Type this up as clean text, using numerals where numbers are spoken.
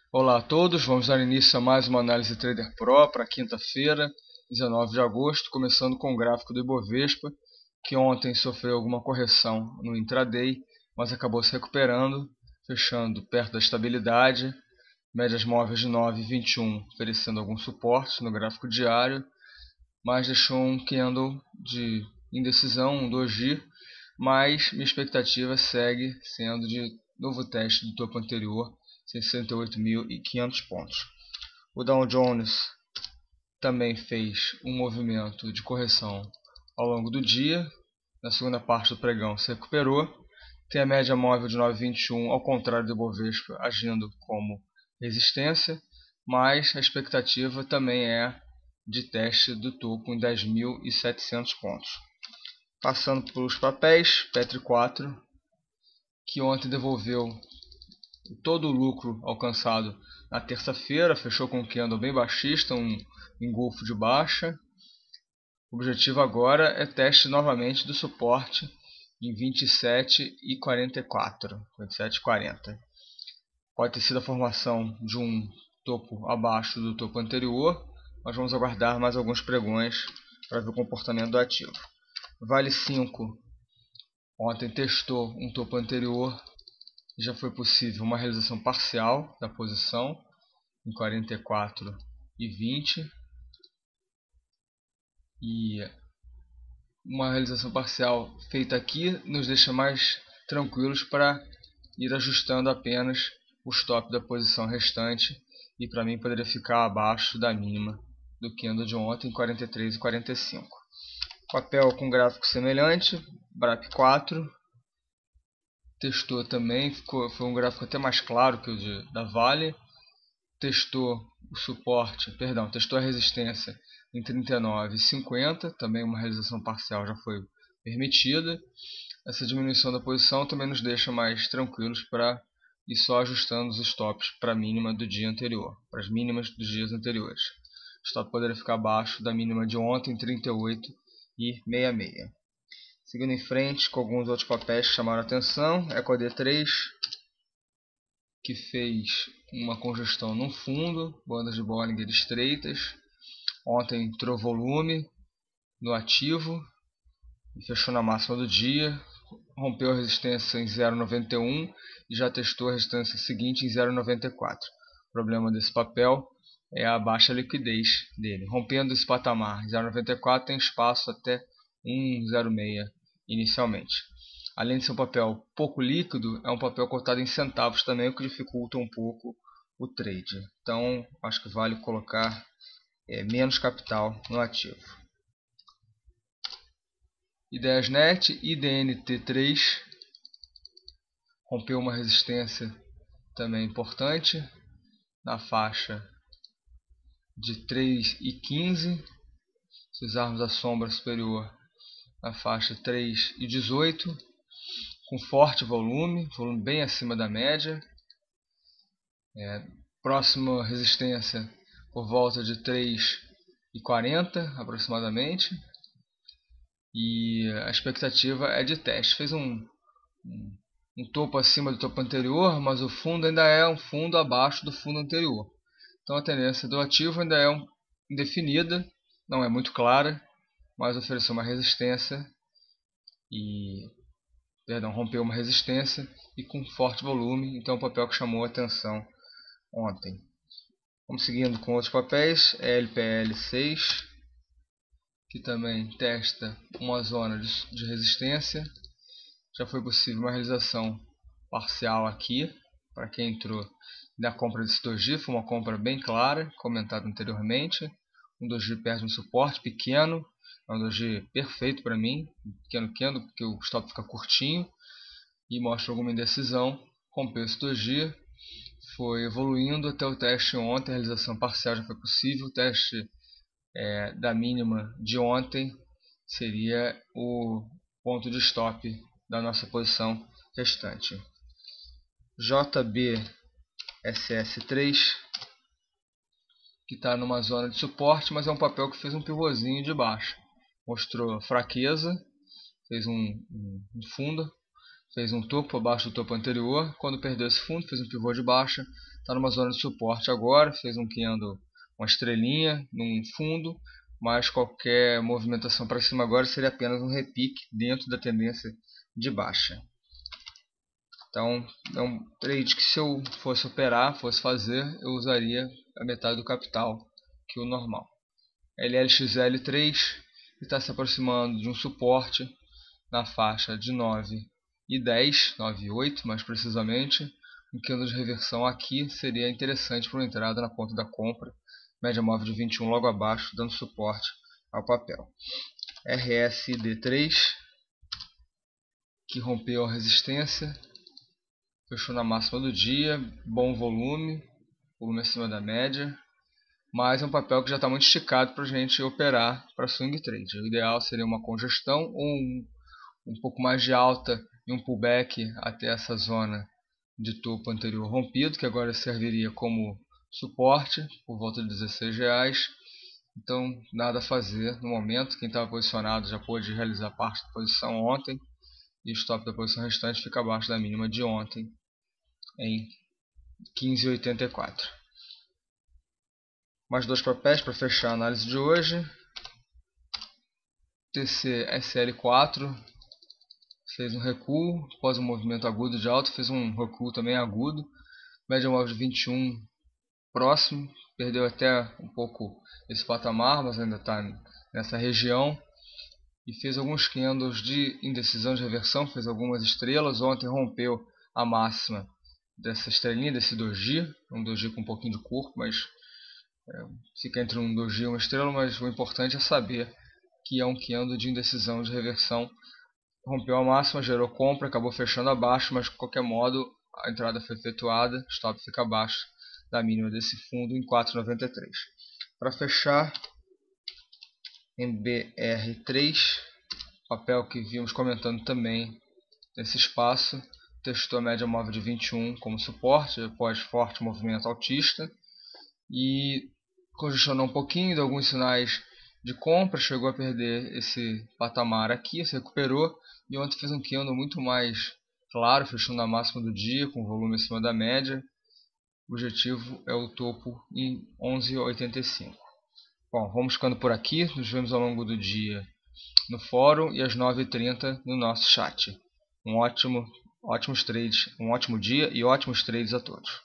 Olá a todos, vamos dar início a mais uma análise Trader Pro para quinta-feira, 19 de agosto, começando com o gráfico do Ibovespa, que ontem sofreu alguma correção no intraday, mas acabou se recuperando, fechando perto da estabilidade, médias móveis de 9,21 oferecendo algum suporte no gráfico diário, mas deixou um candle de indecisão, um doji, mas minha expectativa segue sendo de novo teste do topo anterior, 68.500 pontos. O Dow Jones também fez um movimento de correção ao longo do dia. Na segunda parte do pregão se recuperou. Tem a média móvel de 9,21, ao contrário do Ibovespa, agindo como resistência, mas a expectativa também é de teste do topo em 10.700 pontos. Passando pelos papéis, Petri 4, que ontem devolveu todo o lucro alcançado na terça-feira, fechou com um candle bem baixista, um engolfo de baixa. O objetivo agora é teste novamente do suporte em 27,44, 27,40. Pode ter sido a formação de um topo abaixo do topo anterior, mas vamos aguardar mais alguns pregões para ver o comportamento do ativo. Vale 5 ontem testou um topo anterior, já foi possível uma realização parcial da posição em 44,20 e uma realização parcial feita aqui nos deixa mais tranquilos para ir ajustando apenas o stop da posição restante, e para mim poderia ficar abaixo da mínima do candle de ontem, 43,45. Papel com gráfico semelhante, BRAP 4, testou também, foi um gráfico até mais claro que o da Vale, testou testou a resistência em 39,50, também uma realização parcial já foi permitida. Essa diminuição da posição também nos deixa mais tranquilos para ir só ajustando os stops para a mínima do dia anterior, para as mínimas dos dias anteriores. O stop poderia ficar abaixo da mínima de ontem, 38,66. Seguindo em frente com alguns outros papéis que chamaram a atenção, EcoD3, que fez uma congestão no fundo, bandas de Bollinger estreitas. Ontem entrou volume no ativo e fechou na máxima do dia, rompeu a resistência em 0,91 e já testou a resistência seguinte em 0,94. O problema desse papel é a baixa liquidez dele. Rompendo esse patamar 0,94 tem espaço até 1,06 inicialmente. Além de ser um papel pouco líquido, é um papel cotado em centavos também, o que dificulta um pouco o trade. Então, acho que vale colocar menos capital no ativo. Ideasnet, IDNT3, rompeu uma resistência também importante na faixa de 3,15. Se usarmos a sombra superior, na faixa 3,18, com forte volume bem acima da média. Próxima resistência por volta de 3,40 aproximadamente. E a expectativa é de teste. Fez um topo acima do topo anterior, mas o fundo ainda é um fundo abaixo do fundo anterior. Então a tendência do ativo ainda é indefinida, não é muito clara, mas ofereceu uma resistência rompeu uma resistência e com forte volume, então o papel que chamou a atenção ontem. Vamos seguindo com outros papéis, LPL6, que também testa uma zona de resistência. Já foi possível uma realização parcial aqui, para quem entrou na compra desse doji, foi uma compra bem clara, comentado anteriormente. Um doji perde um suporte pequeno, é um doji perfeito para mim, pequeno candle, porque o stop fica curtinho e mostra alguma indecisão. Rompeu esse doji, foi evoluindo até o teste ontem, a realização parcial já foi possível. O teste da mínima de ontem seria o ponto de stop da nossa posição restante. JBSS3, que está numa zona de suporte, mas é um papel que fez um pivôzinho de baixa. Mostrou fraqueza, fez um fundo fez um topo abaixo do topo anterior. Quando perdeu esse fundo, fez um pivô de baixa, está numa zona de suporte agora, fez um candle, uma estrelinha num fundo, mas qualquer movimentação para cima agora seria apenas um repique dentro da tendência de baixa. Então é um trade que, se eu fosse operar, fosse fazer, eu usaria a metade do capital que o normal. LLXL3 está se aproximando de um suporte na faixa de 9,10, 9,8 mais precisamente. Um candle de reversão aqui seria interessante para uma entrada na ponta da compra. Média móvel de 21 logo abaixo, dando suporte ao papel. RSD3, que rompeu a resistência, fechou na máxima do dia, bom volume acima da média, mas é um papel que já está muito esticado para a gente operar para swing trade. O ideal seria uma congestão ou um pouco mais de alta e um pullback até essa zona de topo anterior rompido, que agora serviria como suporte por volta de R$16. Então nada a fazer no momento. Quem estava posicionado já pôde realizar parte da posição ontem, e o stop da posição restante fica abaixo da mínima de ontem em 15,84. Mais dois papéis para fechar a análise de hoje. TCSL4 fez um recuo após um movimento agudo de alta, fez um recuo também agudo. Média móvel de 21 próximo, perdeu até um pouco esse patamar, mas ainda está nessa região. E fez alguns candles de indecisão de reversão, fez algumas estrelas. Ontem rompeu a máxima dessa estrelinha, desse doji, um doji com um pouquinho de corpo, mas fica entre um doji e uma estrela. Mas o importante é saber que é um candle de indecisão de reversão. Rompeu a máxima, gerou compra, acabou fechando abaixo, mas de qualquer modo a entrada foi efetuada, o stop fica abaixo da mínima desse fundo em 4,93. Para fechar, MBR3, papel que vimos comentando também nesse espaço, testou a média móvel de 21 como suporte após forte movimento altista e congestionou um pouquinho, deu alguns sinais de compra, chegou a perder esse patamar aqui, se recuperou e ontem fez um candle muito mais claro, fechando na máxima do dia com volume acima da média. O objetivo é o topo em 11,85. Bom, vamos ficando por aqui, nos vemos ao longo do dia no fórum e às 9h30 no nosso chat. Um ótimo dia e ótimos trades a todos.